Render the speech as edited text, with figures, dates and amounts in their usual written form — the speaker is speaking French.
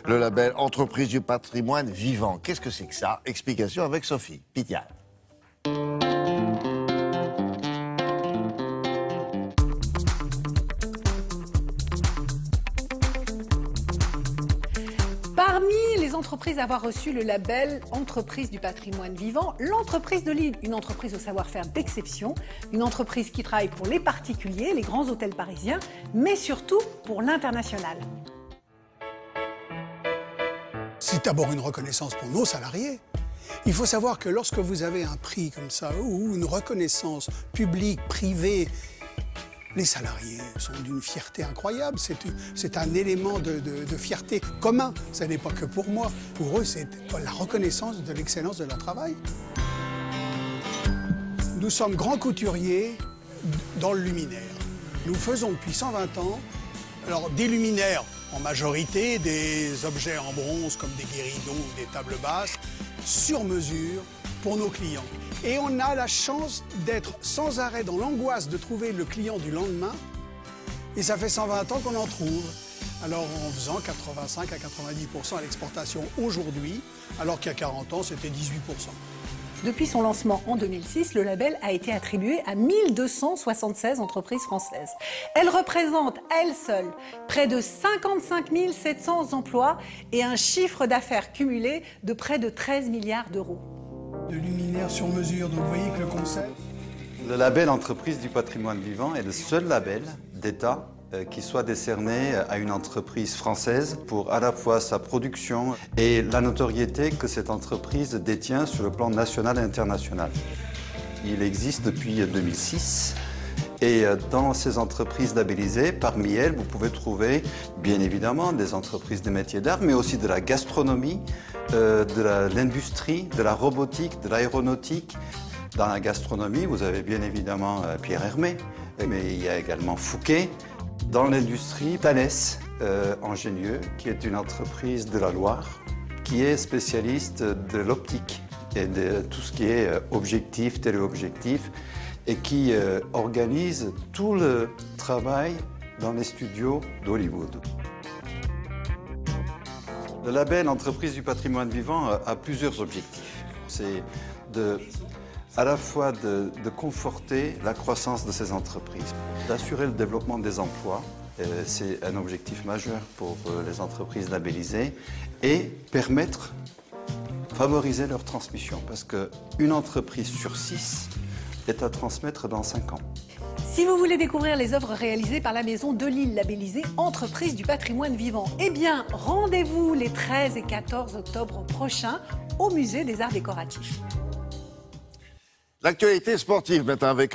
le label Entreprise du patrimoine vivant. Qu'est-ce que c'est que ça? Explication avec Sophie Pitial. Parmi les entreprises à avoir reçu le label Entreprise du patrimoine vivant, l'entreprise de Lille, une entreprise au savoir-faire d'exception, une entreprise qui travaille pour les particuliers, les grands hôtels parisiens, mais surtout pour l'international. C'est d'abord une reconnaissance pour nos salariés. Il faut savoir que lorsque vous avez un prix comme ça, ou une reconnaissance publique, privée, les salariés sont d'une fierté incroyable. C'est un élément de fierté commun. Ce n'est pas que pour moi. Pour eux, c'est la reconnaissance de l'excellence de leur travail. Nous sommes grands couturiers dans le luminaire. Nous faisons depuis 120 ans des luminaires en majorité, des objets en bronze comme des guéridons ou des tables basses, sur mesure pour nos clients. Et on a la chance d'être sans arrêt dans l'angoisse de trouver le client du lendemain. Et ça fait 120 ans qu'on en trouve. Alors en faisant 85 à 90% à l'exportation aujourd'hui, alors qu'il y a 40 ans, c'était 18%. Depuis son lancement en 2006, le label a été attribué à 1276 entreprises françaises. Elle représente à elle seule près de 55 700 emplois et un chiffre d'affaires cumulé de près de 13 milliards d'euros. De luminaire sur mesure, donc vous voyez que le concept... Le label Entreprise du patrimoine vivant est le seul label d'État qui soit décerné à une entreprise française pour à la fois sa production et la notoriété que cette entreprise détient sur le plan national et international. Il existe depuis 2006 et dans ces entreprises labellisées, parmi elles, vous pouvez trouver bien évidemment des entreprises des métiers d'art, mais aussi de la gastronomie, de l'industrie, de la robotique, de l'aéronautique. Dans la gastronomie, vous avez bien évidemment Pierre Hermé, mais il y a également Fouquet. Dans l'industrie, Thales Ingénieux, qui est une entreprise de la Loire, qui est spécialiste de l'optique et de tout ce qui est objectif, téléobjectif, et qui organise tout le travail dans les studios d'Hollywood. Le label Entreprise du patrimoine vivant a plusieurs objectifs. C'est à la fois de conforter la croissance de ces entreprises, d'assurer le développement des emplois, c'est un objectif majeur pour les entreprises labellisées, et favoriser leur transmission, parce qu'une entreprise sur 6 est à transmettre dans 5 ans. Si vous voulez découvrir les œuvres réalisées par la maison de Lille labellisée Entreprise du patrimoine vivant, eh bien, rendez-vous les 13 et 14 octobre prochains au Musée des Arts Décoratifs. L'actualité sportive maintenant avec